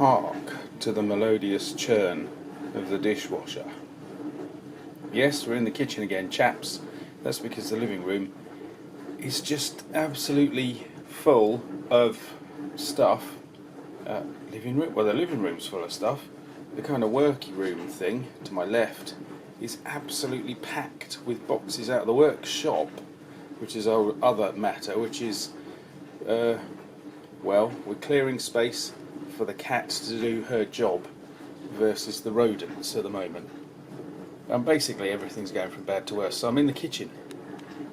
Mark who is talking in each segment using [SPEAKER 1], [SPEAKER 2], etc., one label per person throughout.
[SPEAKER 1] hark to the melodious churn of the dishwasher. Yes, we're in the kitchen again, chaps. That's because the living room is just absolutely full of stuff. The living room's full of stuff. The kind of worky room thing to my left is absolutely packed with boxes out of the workshop, which is our other matter, which is, well, we're clearing space for the cat to do her job versus the rodents at the moment. And basically everything's going from bad to worse. So I'm in the kitchen,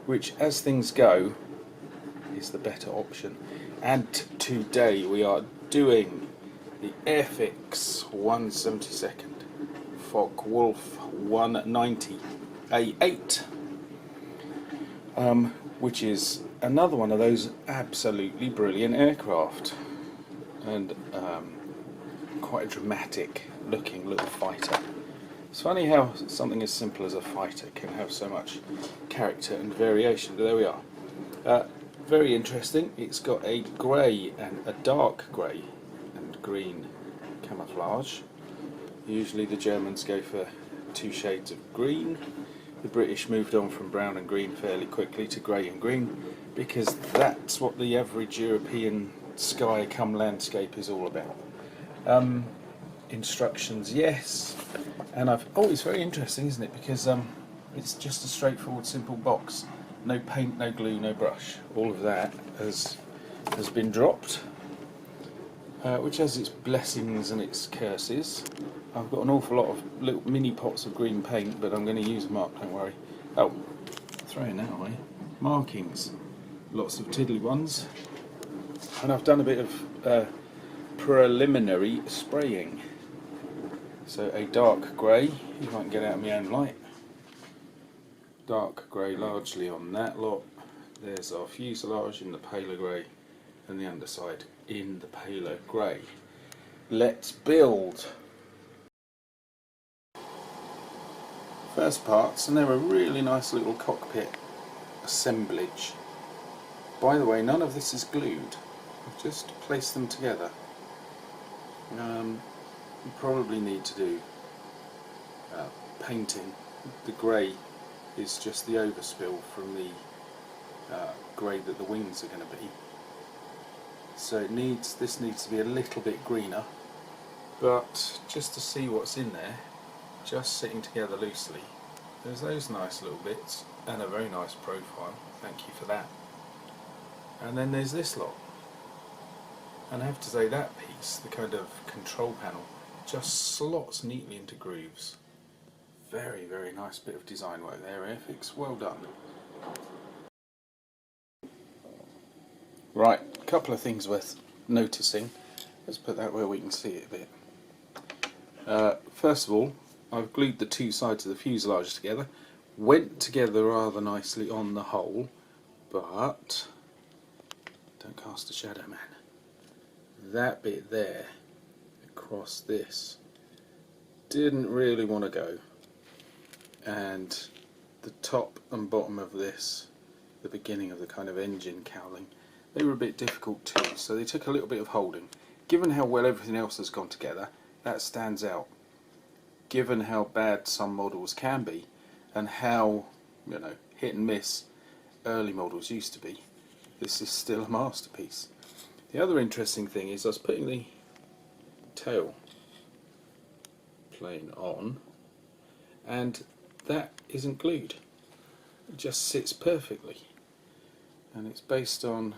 [SPEAKER 1] which, as things go, is the better option. And today we are doing the Airfix 1/72 Fock-Wulf 190 A8, which is another one of those absolutely brilliant aircraft, and quite a dramatic looking little fighter. It's funny how something as simple as a fighter can have so much character and variation, but there we are. Very interesting. It's got a grey and a dark grey and green camouflage. Usually the Germans go for 2 shades of green. The British moved on from brown and green fairly quickly to grey and green, because that's what the average European sky come landscape is all about. Instructions, yes, and it's very interesting, isn't it, because it's just a straightforward simple box. No paint, no glue, no brush. All of that has been dropped, which has its blessings and its curses. I've got an awful lot of little mini pots of green paint, but I'm going to use them up, don't worry. Oh, throwing that away. Markings, lots of tiddly ones, and I've done a bit of preliminary spraying. So a dark grey, if I can get out of my own light. Dark grey largely on that lot. There's our fuselage in the paler grey, and the underside in the paler grey. Let's build. First parts, and they're a really nice little cockpit assemblage. By the way, none of this is glued. I've just placed them together. You probably need to do painting. The grey is just the overspill from the grey that the wings are going to be. So this needs to be a little bit greener, but just to see what's in there, just sitting together loosely, there's those nice little bits and a very nice profile. Thank you for that. And then there's this lot. And I have to say, that piece, the kind of control panel, just slots neatly into grooves. Very, very nice bit of design work there, Airfix. Well done. Right, a couple of things worth noticing. Let's put that where we can see it a bit. First of all, I've glued the 2 sides of the fuselage together. Went together rather nicely on the whole, but don't cast a shadow, man. That bit there, across this, didn't really want to go. And the top and bottom of this, the beginning of the kind of engine cowling, they were a bit difficult too, so they took a little bit of holding. Given how well everything else has gone together, that stands out. Given how bad some models can be, and how, hit and miss early models used to be, this is still a masterpiece. The other interesting thing is I was putting the tail plane on, and that isn't glued. It just sits perfectly, and it's based on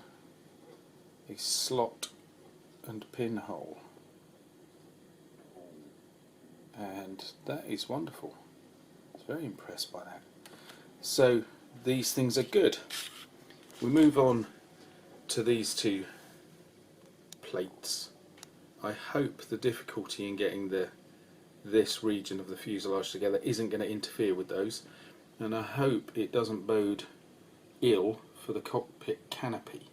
[SPEAKER 1] a slot and pinhole, and that is wonderful. I was very impressed by that. So these things are good. We move on to these 2 plates. I hope the difficulty in getting this region of the fuselage together isn't going to interfere with those, and I hope it doesn't bode ill for the cockpit canopy.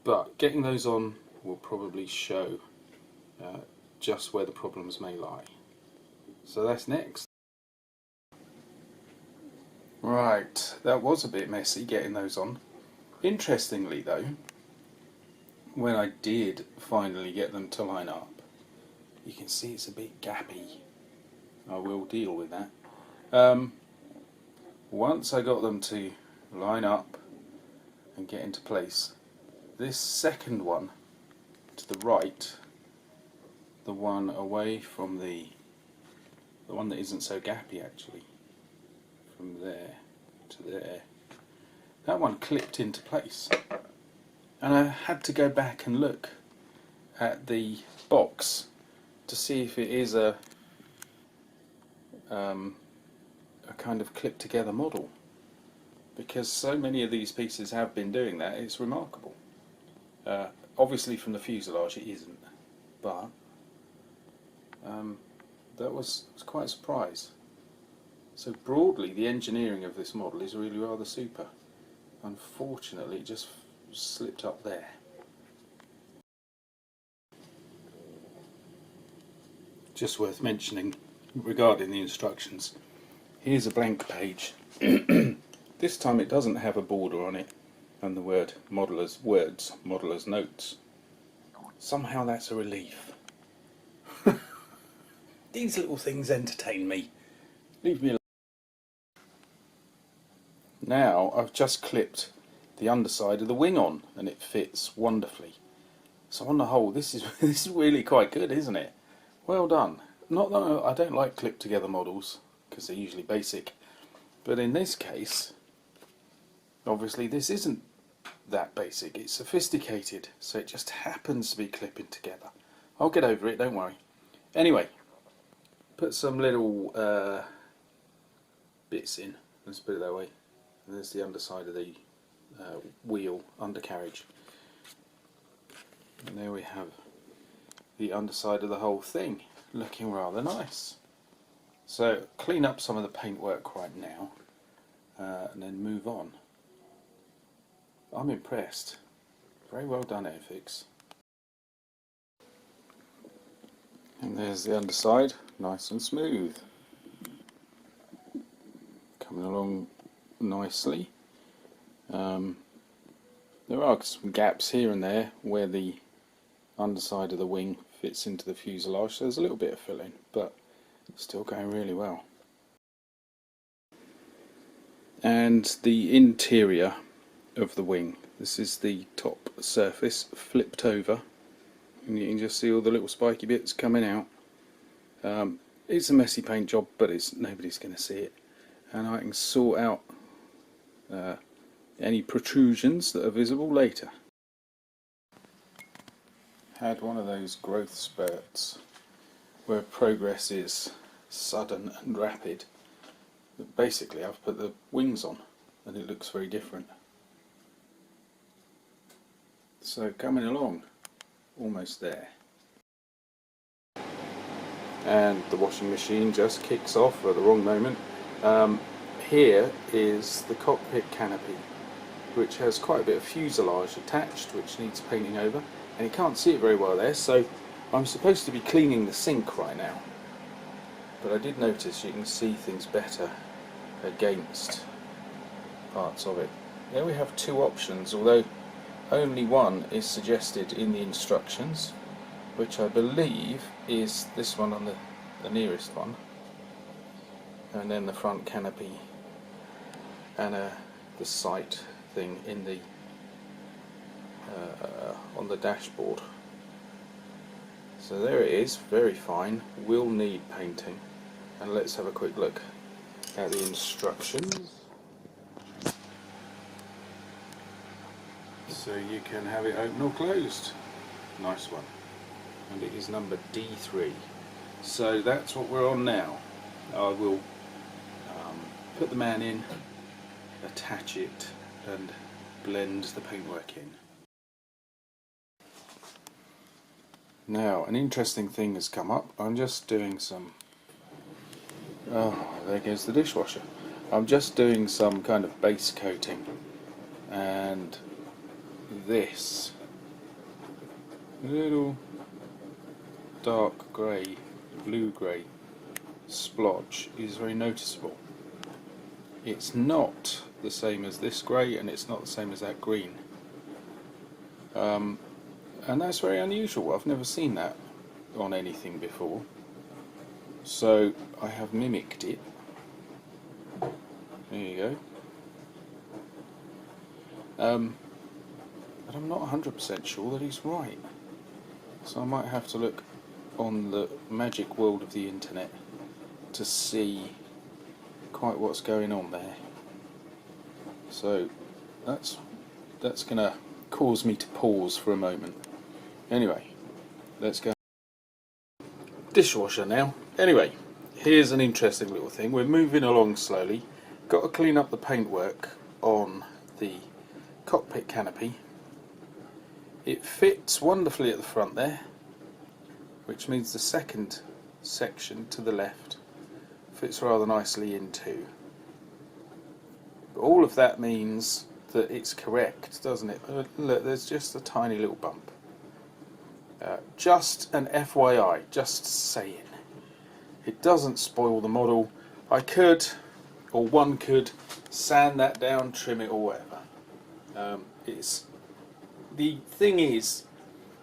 [SPEAKER 1] But getting those on will probably show just where the problems may lie. So that's next. Right, that was a bit messy getting those on. Interestingly though, when I did finally get them to line up, you can see it's a bit gappy. I will deal with that. Once I got them to line up and get into place, this second one to the right, the one away from the one that isn't so gappy actually, from there to there, that one clipped into place, and I had to go back and look at the box to see if it is a kind of clip together model, because so many of these pieces have been doing that. It's remarkable. Obviously from the fuselage it isn't, but that was quite a surprise. So broadly the engineering of this model is really rather super. Unfortunately it just slipped up there. Just worth mentioning regarding the instructions, here's a blank page. This time it doesn't have a border on it and the word modeller's notes. Somehow that's a relief. These little things entertain me. Leave me alone. Now I've just clipped the underside of the wing on and it fits wonderfully. So on the whole this is really quite good, isn't it? Well done. Not that I don't like clip together models because they're usually basic, but in this case obviously this isn't that basic, it's sophisticated, so it just happens to be clipping together. I'll get over it, don't worry. Anyway, put some little bits in, let's put it that way. And there's the underside of the wheel undercarriage, and there we have the underside of the whole thing, looking rather nice. So clean up some of the paintwork right now and then move on. I'm impressed. Very well done, Airfix. And there's the underside, nice and smooth. Coming along nicely. There are some gaps here and there where the underside of the wing fits into the fuselage, so there's a little bit of filling, but it's still going really well. And the interior of the wing, this is the top surface flipped over, and you can just see all the little spiky bits coming out. It's a messy paint job, but nobody's going to see it, and I can sort out any protrusions that are visible later. Had one of those growth spurts where progress is sudden and rapid, but basically I've put the wings on and it looks very different. So coming along, almost there. And the washing machine just kicks off at the wrong moment. Here is the cockpit canopy, which has quite a bit of fuselage attached, which needs painting over, and you can't see it very well there, so I'm supposed to be cleaning the sink right now, but I did notice you can see things better against parts of it. There we have two options, although only one is suggested in the instructions, which I believe is this one on the nearest one, and then the front canopy and the sight thing in the on the dashboard. So there it is, very fine, will need painting. And let's have a quick look at the instructions. So you can have it open or closed. Nice one. And it is number D3. So that's what we're on now. I will put the man in, attach it and blend the paintwork in. Now an interesting thing has come up. I'm just doing some, oh there goes the dishwasher. I'm just doing some kind of base coating, and this little dark grey, blue grey splotch is very noticeable. It's not the same as this grey and it's not the same as that green, and that's very unusual. I've never seen that. on anything before, so I have mimicked it. There you go. But I'm not 100% sure that he's right, so I might have to look on the magic world of the internet to see quite what's going on there. So that's gonna cause me to pause for a moment. Anyway, let's go. Dishwasher now. Anyway, here's an interesting little thing. We're moving along slowly. Got to clean up the paintwork on the cockpit canopy. It fits wonderfully at the front there, which means the second section to the left fits rather nicely in too. But all of that means that it's correct, doesn't it? Look, there's just a tiny little bump. Just an FYI, just saying. It doesn't spoil the model. I could, or one could, sand that down, trim it or whatever. The thing is,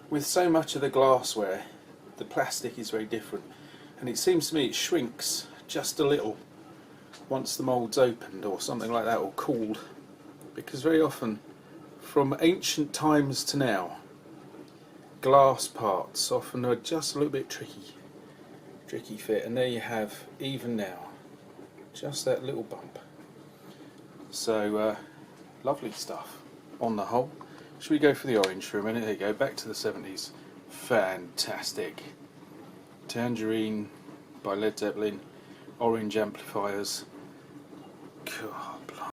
[SPEAKER 1] with so much of the glassware, the plastic is very different, and it seems to me it shrinks just a little once the mould's opened or something like that, or cooled, because very often from ancient times to now, glass parts often are just a little bit tricky fit, and there you have, even now, just that little bump. So lovely stuff on the whole. Should we go for the orange for a minute? There you go, back to the 70s. Fantastic. Tangerine by Led Zeppelin, orange amplifiers. God, blimey.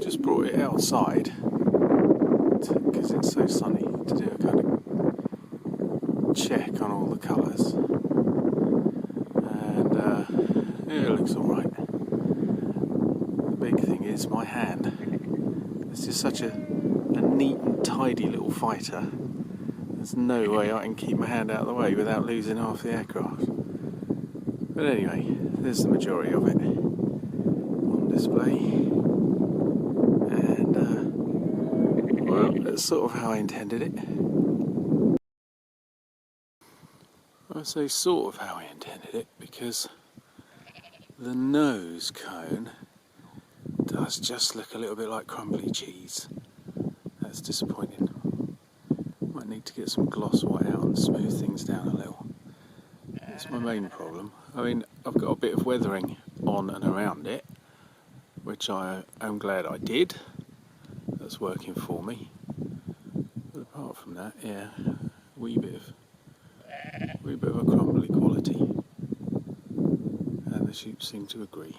[SPEAKER 1] Just brought it outside because it's so sunny to do a kind of check on all the colours, and yeah, it looks alright. The big thing is my hand. It's just such a neat and tidy little fighter. There's no way I can keep my hand out of the way without losing half the aircraft. But anyway, there's the majority of it on display. Well, that's sort of how I intended it. I say sort of how I intended it because the nose cone does just look a little bit like crumbly cheese. That's disappointing. Might need to get some gloss white out and smooth things down a little. That's my main problem. I mean, I've got a bit of weathering on and around it, which I am glad I did. That's working for me. But apart from that, yeah, a wee bit of a crumbly quality. And the sheep seem to agree.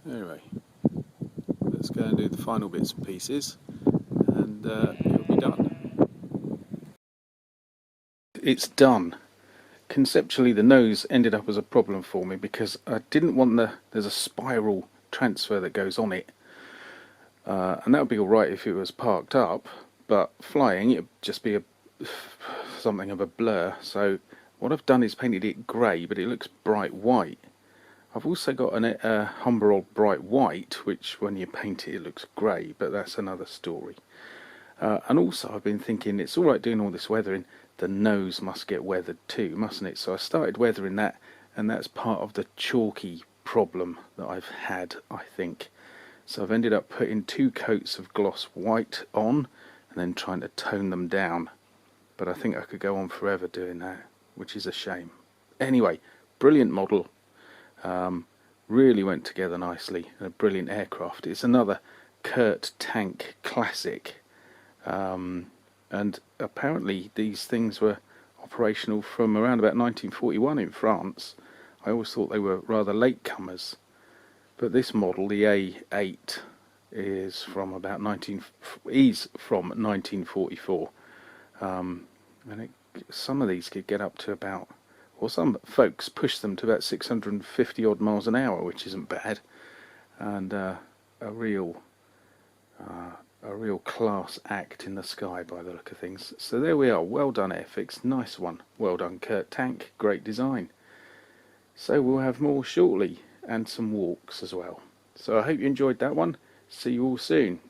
[SPEAKER 1] Anyway, let's go and do the final bits and pieces, and it'll be done. It's done. Conceptually, the nose ended up as a problem for me because I didn't want there's a spiral transfer that goes on it, and that would be alright if it was parked up, but flying it would just be something of a blur. So what I've done is painted it grey, but it looks bright white. I've also got a Humbrol bright white, which when you paint it, it looks grey, but that's another story. And also I've been thinking it's alright doing all this weathering, the nose must get weathered too, mustn't it? So I started weathering that, and that's part of the chalky problem that I've had, I think. So I've ended up putting 2 coats of gloss white on and then trying to tone them down, but I think I could go on forever doing that, which is a shame. Anyway, brilliant model, really went together nicely, a brilliant aircraft. It's another Kurt tank classic, and apparently these things were operational from around about 1941 in France. I always thought they were rather latecomers, but this model, the A8, is from about 1944, and some of these could get up to about, or some folks push them to about 650 odd miles an hour, which isn't bad, and a real a real class act in the sky by the look of things. So there we are, well done Airfix, nice one. Well done Kurt Tank, great design. So we'll have more shortly, and some walks as well. So I hope you enjoyed that one. See you all soon.